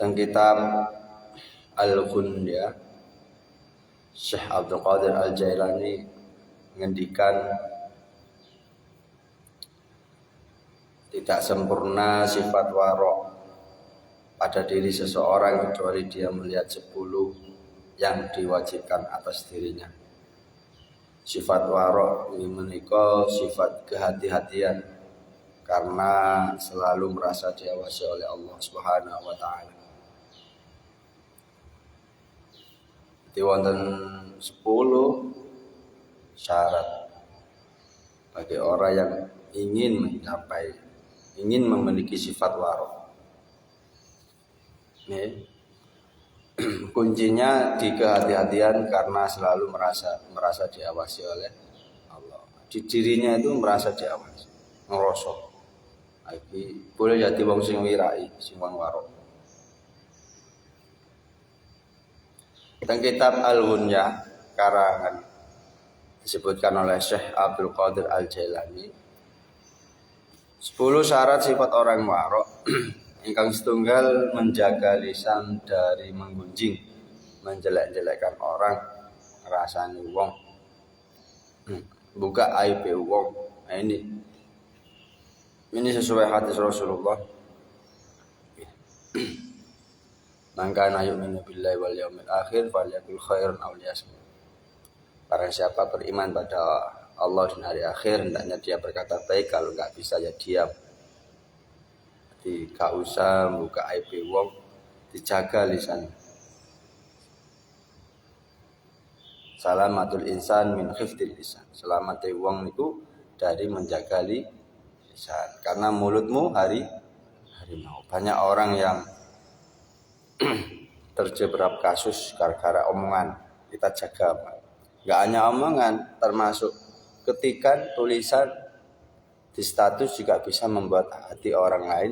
Dan kitab Al-Ghunya Syekh Abdul Qadir Al-Jailani mengendikan tidak sempurna sifat warok pada diri seseorang kecuali dia melihat 10 yang diwajibkan atas dirinya. Sifat warok ini menika sifat kehati-hatian karena selalu merasa diawasi oleh Allah Subhanahu wa taala. Di wonten 10 syarat bagi orang yang ingin memiliki sifat warok. Nih, kuncinya di kehati-hatian karena selalu merasa diawasi oleh Allah. Di dirinya itu merasa diawasi, ngerosok. Lagi boleh jadi wong sing wirai, sing wong warok. Teng kitab Al-Ghunya karangan disebutkan oleh Syekh Abdul Qadir Al-Jailani 10 syarat sifat orang warok. Ingkang setunggal menjaga lisan dari menggunjing, menjelek-jelekkan orang, ngrasani wong, buka aib wong. Nah, ini sesuai hadis Rasulullah. Maka yu'minu billahi wal yaumil akhir falyakul khairan aw liyasmut. Barang siapa beriman pada Allah dan hari akhir, hendaknya dia berkata baik, kalau enggak bisa ya diam. Jadi gak usah buka aib wong, dijaga lisan. Salamatul insan min khifdil lisan. Selamat wong niku dari menjaga lisan. Karena mulutmu harimau. Banyak orang yang terjebak kasus gara-gara omongan. Kita jaga, gak hanya omongan, termasuk ketikan, tulisan di status juga bisa membuat hati orang lain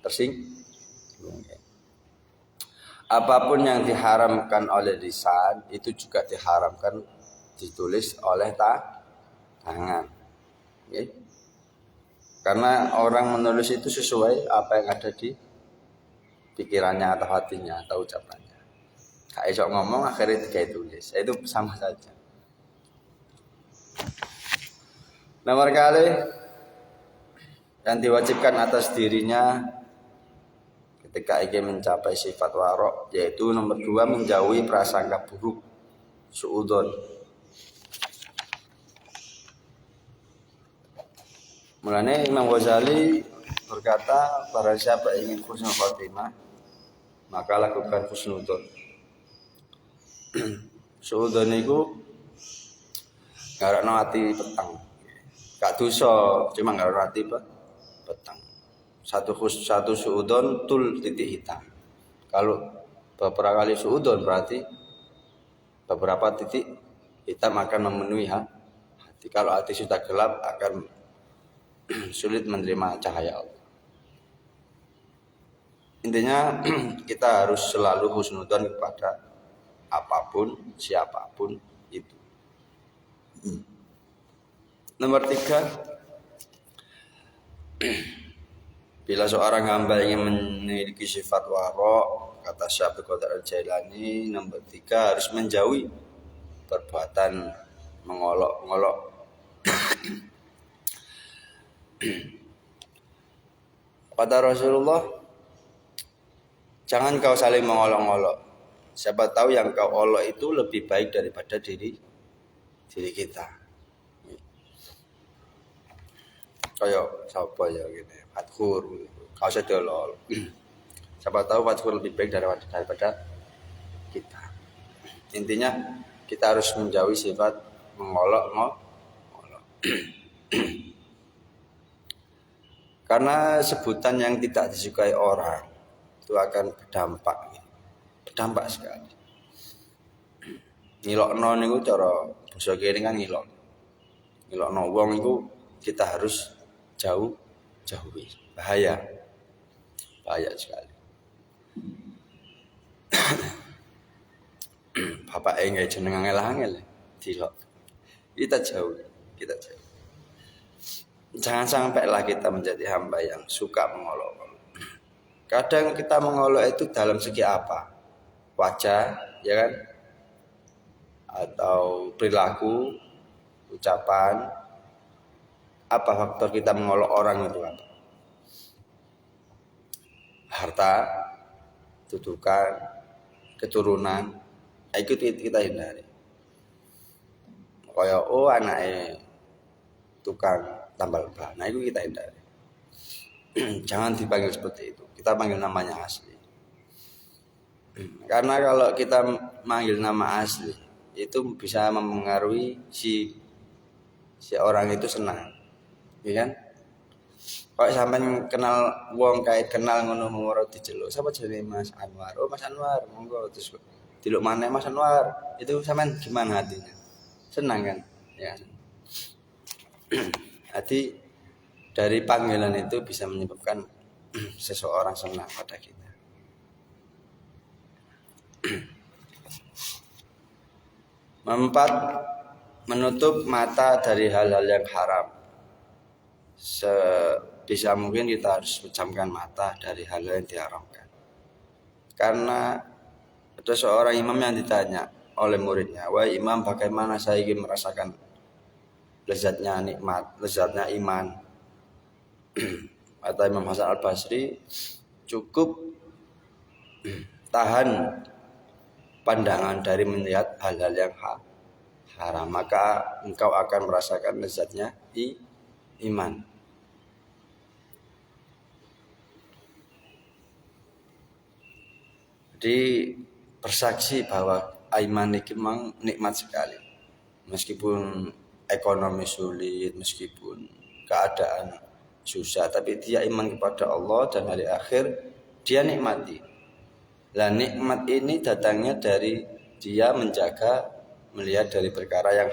tersinggung. Apapun yang diharamkan oleh lisan itu juga diharamkan ditulis oleh tangan. Okay? Karena orang menulis itu sesuai apa yang ada di pikirannya atau hatinya atau ucapannya. Kayak iso ngomong akhirnya kayak tulis. Itu sama saja. Nomor kali yang diwajibkan atas dirinya ketika ingin mencapai sifat warok, yaitu nomor 2 menjauhi prasangka buruk, suudzon. Mulanya Imam Ghazali berkata, barang siapa ingin husnul khotimah, maka lakukan husnudzon. Suudzon itu ngarakno ati petang. Gak dosa, cuma ngarakno ati petang. Satu suudzon tul titik hitam. Kalau beberapa kali suudzon berarti beberapa titik hitam akan memenuhi hati. Kalau hati sudah gelap akan sulit menerima cahaya Allah. Intinya kita harus selalu husnudzon kepada apapun, siapapun itu. Nomor 3, bila seorang hamba ingin memiliki sifat warok, kata Syekh Abdul Qadir Al-Jailani, nomor 3 harus menjauhi perbuatan mengolok-ngolok. Kata Rasulullah, jangan kau saling mengolok-ngolok. Siapa tahu yang kau olok itu lebih baik daripada diri kita. Kayak siapa ya gitu, Fatkur. Kau sudah olok. Siapa tahu Fatkur lebih baik daripada kita. Intinya kita harus menjauhi sifat mengolok-ngolok. Karena sebutan yang tidak disukai orang itu akan berdampak sekali. Ngilokno niku cara basa kene kan ngilokno wong iku kita harus jauhi. Bahaya sekali. Bapak enggak jeneng angel-angel dilok. Kita jauh. Jangan sampailah kita menjadi hamba yang suka mengolok-olok. Kadang kita mengolok itu dalam segi apa? Wajah, ya kan? Atau perilaku, ucapan. Apa faktor kita mengolok orang itu apa? Harta, dudukan, keturunan, itu kita hindari. Kayak anaknya tukang tambal ban, nah itu kita hindari. Jangan dipanggil seperti itu. Kita panggil namanya asli. Karena kalau kita manggil nama asli, itu bisa mempengaruhi si orang itu senang, ya kan? Kalau sampean kenal wong kait kenal ngono moro diceluk, sapa jenenge Mas Anwar? Oh Mas Anwar, monggo terus diluk maneh Mas Anwar. Itu sampean gimana hatinya? Senang kan? Ya. Hati dari panggilan itu bisa menyebabkan seseorang senang pada kita. Menutup mata dari hal-hal yang haram. Sebisa mungkin kita harus pejamkan mata dari hal-hal yang diharamkan. Karena ada seorang imam yang ditanya oleh muridnya, "Wahai imam, bagaimana saya ingin merasakan lezatnya nikmat, lezatnya iman?" Kata Imam Hasan Al-Basri, cukup tahan pandangan dari melihat hal-hal yang haram, maka engkau akan merasakan lezatnya iman. Jadi bersaksi bahwa iman itu memang nikmat sekali. Meskipun ekonomi sulit, meskipun keadaan susah, tapi dia iman kepada Allah dan hari akhir, dia nikmati. Lah nikmat ini datangnya dari dia menjaga melihat dari perkara yang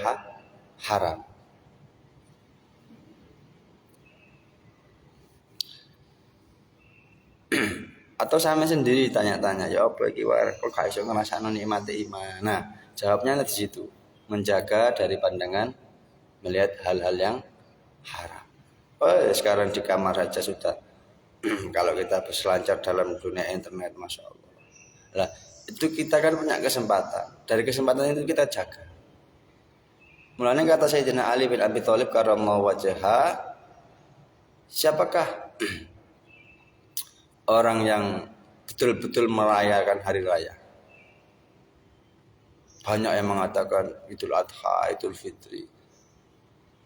haram. Atau sama sendiri tanya-tanya, ya apa iki wae kok gak iso ngrasakno nikmate iman. Nah, jawabnya di situ, menjaga dari pandangan melihat hal-hal yang haram. Oh, sekarang di kamar saja sudah kalau kita berselancar dalam dunia internet, masya Allah. Lah, itu kita kan punya kesempatan. Dari kesempatan itu kita jaga. Mulanya kata Sayyidina Ali bin Abi Thalib karramallahu wajhahu, siapakah orang yang betul-betul merayakan hari raya? Banyak yang mengatakan Idul Adha, Idul Fitri.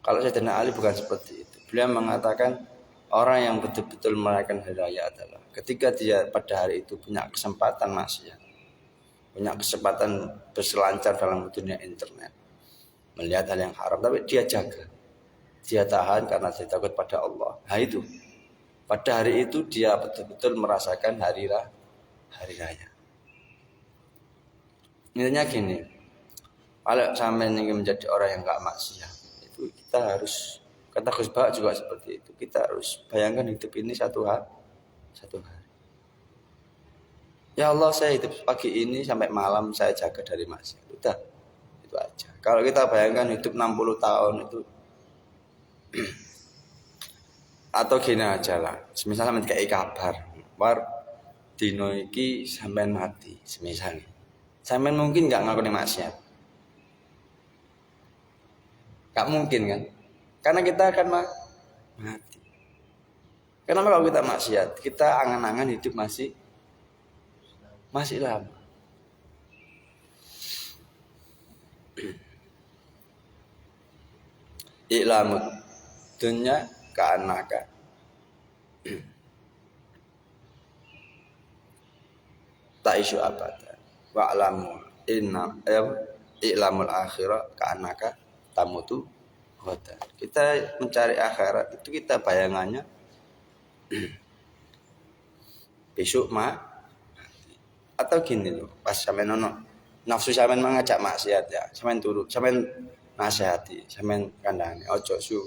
Kalau Sayyidina Ali bukan seperti itu. Beliau mengatakan orang yang betul-betul merayakan hari raya adalah ketika dia pada hari itu punya kesempatan maksiat, punya kesempatan berselancar dalam dunia internet, melihat hal yang haram, tapi dia jaga, dia tahan karena dia takut pada Allah. Nah itu, pada hari itu dia betul-betul merasakan hari raya. Intinya gini, kalau sampai ingin menjadi orang yang gak maksiat, itu kita harus, kata Gus Bah juga seperti itu. Kita harus bayangkan hidup ini satu hari. Ya Allah, saya hidup pagi ini sampai malam saya jaga dari maksiat. Udah, itu aja. Kalau kita bayangkan hidup 60 tahun itu atau gini aja lah. Semisal sampai kayak kabar, war dino iki sampai mati, semisal. Sampai mungkin nggak ngelakuin maksiat. Gak mungkin kan? Karena kita akan mati. Kenapa kalau kita maksiat? Kita angan-angan hidup masih lama. I'lamud dunya ka'annaka ta'isu abadan wa'lamu inna i'lamul akhirah ka'annaka tamutu ghadan. Kita mencari akhirat itu kita bayangannya besok atau gini loh, pas sampean nafsu sampean mengajak maksiat ya, sampean turut, sampean nasihati, sampean kandhani, ojo su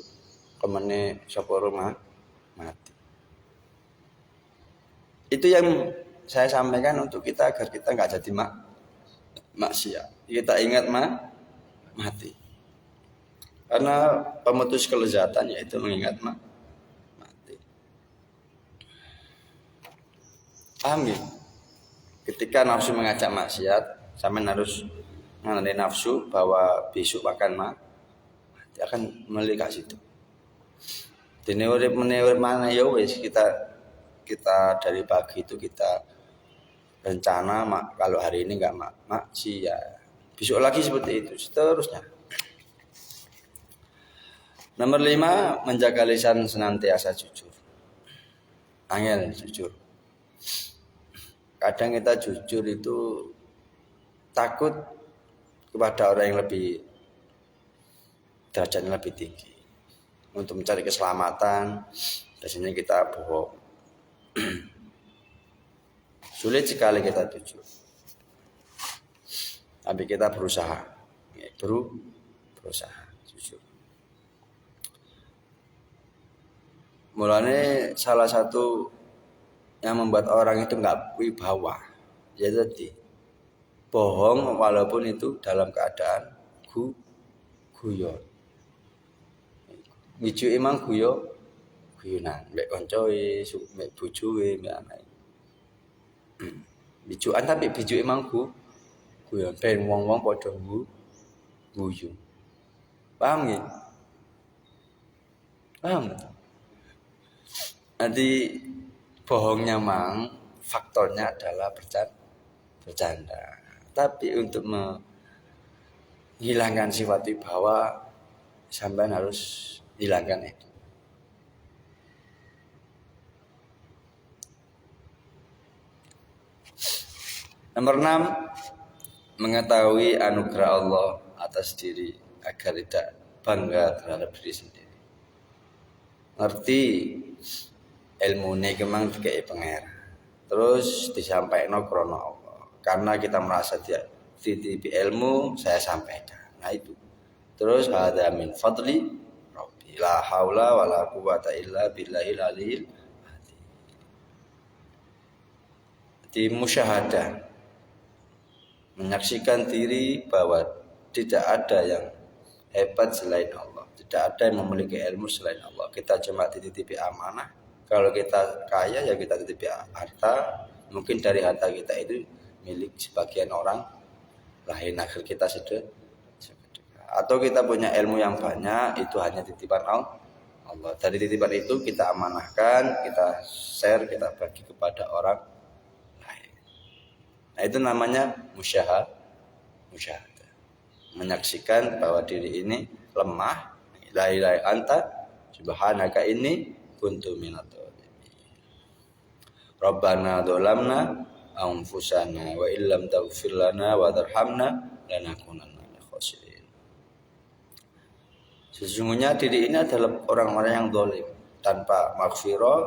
kemene sapa rumah mati. Itu yang saya sampaikan untuk kita agar kita nggak jadi maksiat. Kita ingat mati. Karena pemutus kelezatan yaitu mengingat mati. Paham ya? Ketika nafsu mengajak maksiat, sampean harus mengenai nafsu bahwa besok akan dia akan melihat situ. Dene urip mana ya wis kita dari pagi itu kita rencana kalau hari ini enggak maksiat. Besok lagi seperti itu seterusnya. Nomor 5, menjaga lisan senantiasa jujur. Angel jujur. Kadang kita jujur itu takut kepada orang yang lebih derajatnya lebih tinggi. Untuk mencari keselamatan, biasanya kita bohong. Sulit sekali kita jujur. Tapi kita berusaha. Berusaha jujur. Mulanya salah satu yang membuat orang itu enggak wibawa, ya tadi bohong walaupun itu dalam keadaan guyon. Bicu emang guyonan, mek koncoe, mek bojoe, mek anake. Bicuan tapi bicu emang guyon, ben wong-wong padha guyu. Paham ya? Paham? Nanti bohongnya mang faktornya adalah bercanda. Tapi untuk menghilangkan sifat wibawa sampean harus hilangkan itu. Nomor 6, mengetahui anugerah Allah atas diri agar tidak bangga terhadap diri sendiri. Ngerti ilmu ini kemang dikai pengen. Terus disampaikan krono Allah. Karena kita merasa dia titipi ilmu, saya sampaikan. Nah itu. Terus ada min fadli Rabbi. La haula wala quwata illa billahil aliyil azim. Di musyahadah menyaksikan diri bahwa tidak ada yang hebat selain Allah. Tidak ada yang memiliki ilmu selain Allah. Kita cuma dititipi amanah. Kalau kita kaya ya kita titipi harta. Mungkin dari harta kita itu milik sebagian orang lain, akhir kita sedekah. Atau kita punya ilmu yang banyak, itu hanya titipan Allah. Dari titipan itu kita amanahkan, kita share, kita bagi kepada orang lain. Nah itu namanya musyahadah. Menyaksikan bahwa diri ini lemah. La ilaha anta subhanaka inni kuntu minadh dhalimin. Rabbana dzalamna anfusana wa illam taghfir lana wa tarhamna lanakunanna minal khasirin. Sesungguhnya diri ini adalah orang-orang yang zalim, tanpa maghfirah,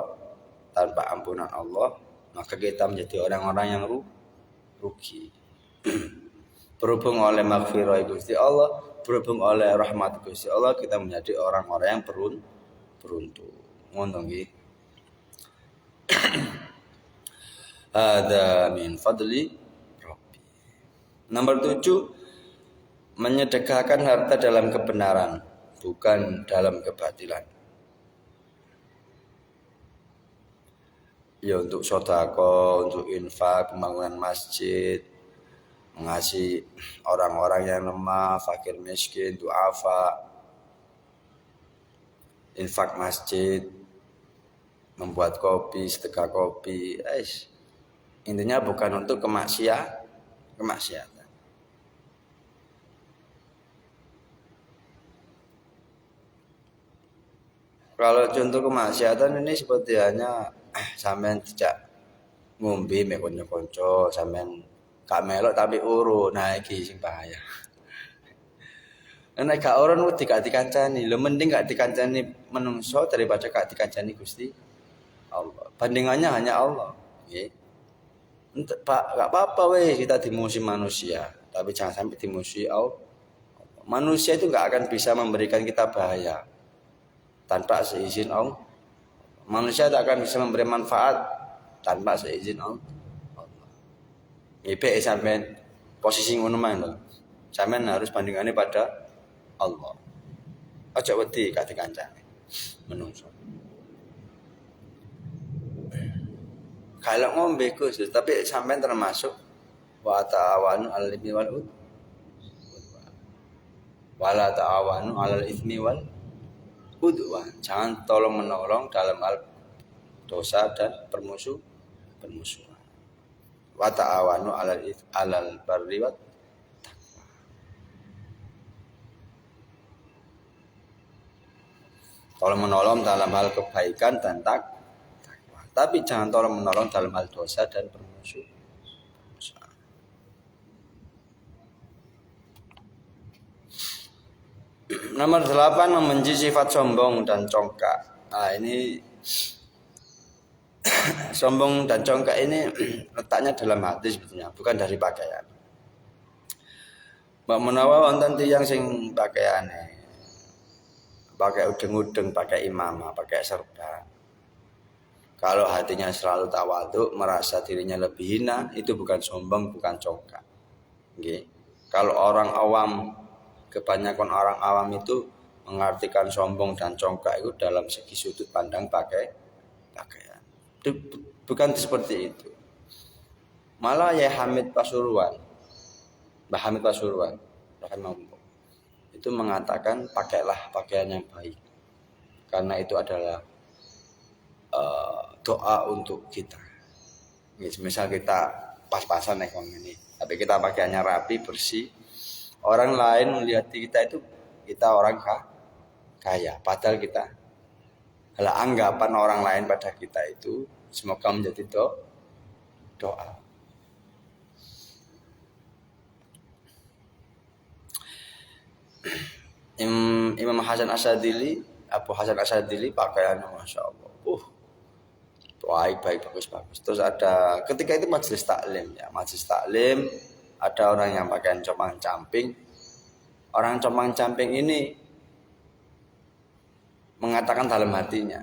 tanpa ampunan Allah, maka kita menjadi orang-orang yang rugi. Berhubung oleh maghfirah Gusti Allah, berhubung oleh rahmat Gusti Allah, kita menjadi orang-orang yang beruntung. Ngono nggih. Ada min fadli Rabbi. Nomor 7, menyedekahkan harta dalam kebenaran, bukan dalam kebatilan. Ya untuk sedekah, untuk infak, pembangunan masjid, mengasihi orang-orang yang lemah, fakir miskin, duafa, infak masjid, membuat kopi, sedekah kopi, intinya bukan untuk kemaksiatan. Kalau contoh kemaksiatan ini seperti hanya sampean tidak ngombe mek kanca-kanca, sampean gak melok tapi urun, nah iki sing bahaya. Nek gak urun wedi gak dikancani, lho mending gak dikancani menungso daripada gak dikancani Gusti Allah. Bandingannya hanya Allah, nggih. Pak, gak apa-apa weh kita dimusuhi manusia, tapi jangan sampai dimusuhi Allah. Manusia itu gak akan bisa memberikan kita bahaya tanpa seizin Allah. Manusia tidak akan bisa memberi manfaat tanpa seizin Allah. Ibe sampean posisi ngono mah. Sampean harus bandingannya pada Allah. Aja wedi gak dikancani menungso. Kalau ngombe khusus, tapi sampean termasuk wa ta'awanu 'alal itsmi wal udwan. Wala ta'awanu 'alal itsmi wal udwan. Jangan tolong menolong dalam hal dosa dan permusuhan. Wa ta'awanu 'alal barri wat taqwa. Tolong menolong dalam hal kebaikan dan takwa. Tapi jangan tolong menolong dalam hal dosa dan permusuhan. Nomor 8, membenci sifat sombong dan congkak. Nah, ini sombong dan congkak ini letaknya dalam hati sebetulnya, bukan dari pakaian. Mbak menawa wonten tiyang sing pakaiane pakai udeng-udeng, pakai imamah, pakai serban. Kalau hatinya selalu tawadhu, merasa dirinya lebih hina, itu bukan sombong, bukan congkak. Okay. Kalau orang awam, kebanyakan orang awam itu mengartikan sombong dan congkak itu dalam segi sudut pandang pakaian. Itu bukan seperti itu. Malah ya Hamid Pasuruan, Mbah Hamid Pasuruan, itu mengatakan pakailah pakaian yang baik, karena itu adalah doa untuk kita. Misal kita pas-pasan ini, tapi kita pakaiannya rapi, bersih. Orang lain melihat kita itu kita orang kaya, padahal kita anggapan orang lain pada kita itu semoga menjadi doa. Imam Hasan Asyadzili, Abu Hasan Asyadzili pakaiannya Masya Allah. Baik, bagus. Terus ada ketika itu majelis taklim ya. Majelis taklim ada orang yang pakaian compang-camping. Orang compang-camping ini mengatakan dalam hatinya,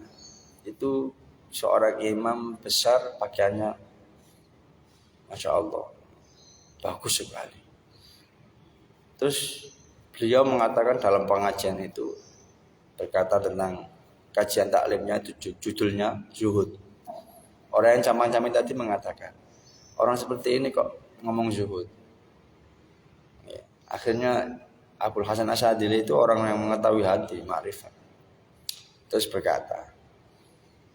itu seorang imam besar pakaiannya Masya Allah bagus sekali. Terus beliau mengatakan dalam pengajian itu, berkata tentang kajian taklimnya, judulnya zuhud. Orang yang camping tadi mengatakan, orang seperti ini kok ngomong zuhud. Ya. Akhirnya Abul Hasan Asyadzili itu orang yang mengetahui hati, ma'rifat. Terus berkata,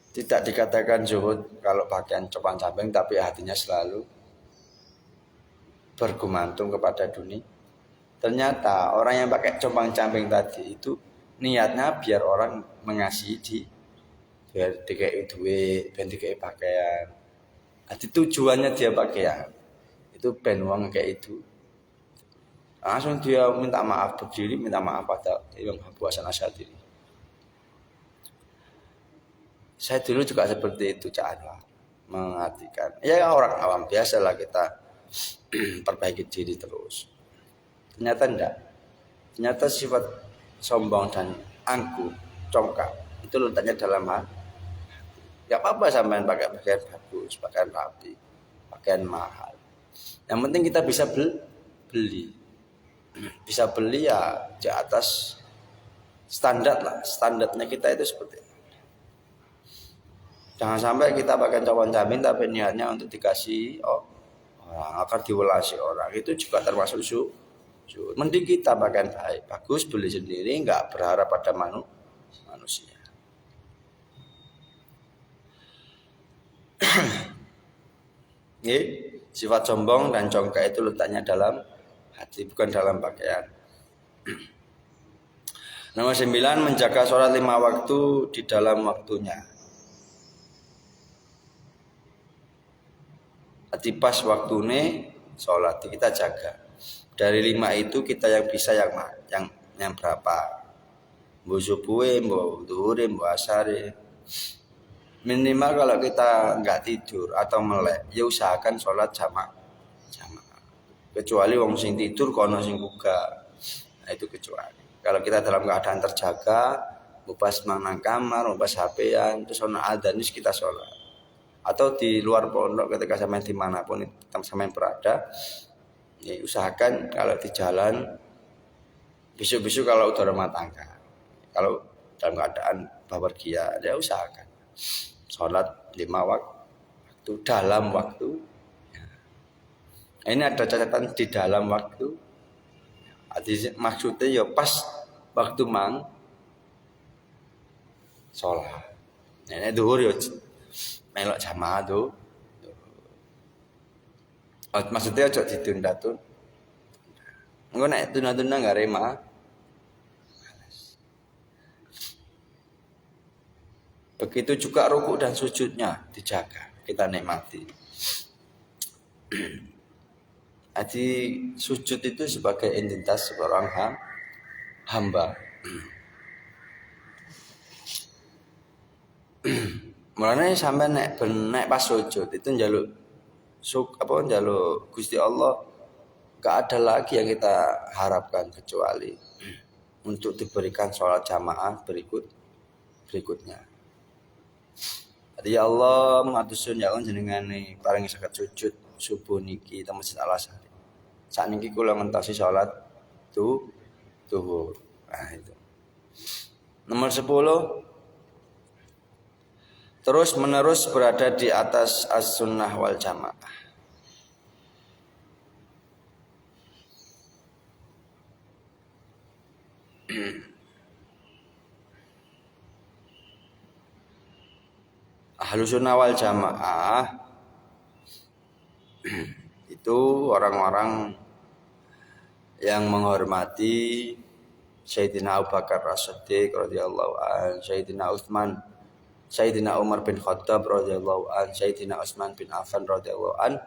tidak dikatakan zuhud kalau pakaian compang-camping, tapi hatinya selalu bergumantung kepada dunia. Ternyata orang yang pakai compang-camping tadi itu niatnya biar orang mengasihi biar dikai duit, biar dikai pakaian. Jadi tujuannya dia pakaian itu ben wong kayak itu. Langsung dia minta maaf, berdiri minta maaf pada Imam Abu Hasan Asyadzili. Saya dulu juga seperti itu, Cak Anwar, mengartikan. Ya orang awam biasalah kita perbaiki diri terus. Ternyata enggak. Ternyata sifat sombong dan angkuh, congkak itu letaknya dalam hati. Gak apa-apa sampean pakai pakaian bagus, pakaian rapi, pakaian mahal. Yang penting kita bisa beli. Bisa beli ya di atas standar lah. Standarnya kita itu seperti itu. Jangan sampai kita pakai cawan-camin tapi niatnya untuk dikasih orang, akan diwelasi orang. Itu juga termasuk mending kita pakaian baik, bagus, beli sendiri, enggak berharap pada manusia. Sifat sombong dan congkak itu letaknya dalam hati, bukan dalam pakaian. Nomor 9, menjaga sholat 5 waktu di dalam waktunya. Hati pas waktune sholat kita jaga. Dari 5 itu kita yang bisa yang berapa? Mbok subuhe, mbok zuhure, mbok asare. Minimal kalau kita nggak tidur atau melek, ya usahakan sholat jamaah. Kecuali wong sing tidur kono sing buka. Nah itu kecuali. Kalau kita dalam keadaan terjaga, pas manang kamar, pas HP-an, terus ono adzan kita sholat. Atau di luar pondok ketika sampean dimanapun sampean berada, ya usahakan kalau di jalan, besok-besok kalau udah rumah tangga, kalau dalam keadaan bepergian, ya usahakan sholat 5 waktu. itu dalam waktu. Ini ada catatan di dalam waktu. Maksudnya ya pas waktu mang sholat. Ini duhur ya melok jamaah tuh. Maksudnya aja ditunda tuh. Engko nek tunda-tunda enggak rema. Begitu juga rukuk dan sujudnya dijaga, kita nikmati. Jadi sujud itu sebagai identitas seorang hamba. Mulane sampai nek pas sujud itu njaluk Gusti Allah, gak ada lagi yang kita harapkan kecuali untuk diberikan sholat jamaah berikutnya. Jadi ya Allah matur ya Allah jenengane paring saged sujud subuh niki teng Masjid Al Azhar. Sakniki kula ngentosi salat zuhur. Nah itu. Nomor 10, terus menerus berada di atas as-sunnah wal jamaah. Ahlus sunnah wal jamaah itu orang-orang yang menghormati Sayyidina Abu Bakar As-Siddiq radhiyallahu an, Sayyidina Utsman, Sayyidina Umar bin Khattab radhiyallahu an, Sayyidina Utsman bin Affan radhiyallahu an,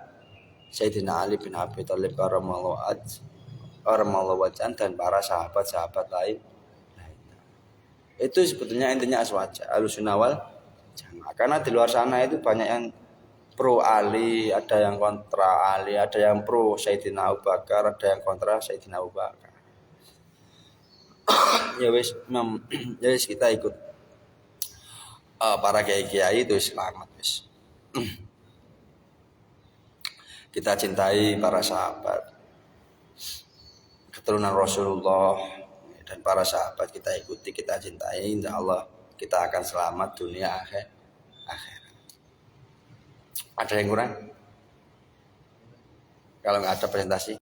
Sayyidina Ali bin Abi Thalib radhiyallahu an, dan para sahabat-sahabat lain. Itu sebetulnya intinya aswaja Ahlus sunnah wal jamaah. Karena di luar sana itu banyak yang pro Ali, ada yang kontra Ali, ada yang pro Sayyidina Abu Bakar, ada yang kontra Sayyidina Abu Bakar. Ya wis kita ikut para kiai-kiai itu selamat wis. Kita cintai para sahabat, keturunan Rasulullah, dan para sahabat kita ikuti, kita cintai, insyaallah kita akan selamat dunia akhir. Ada yang kurang? Kalau nggak ada presentasi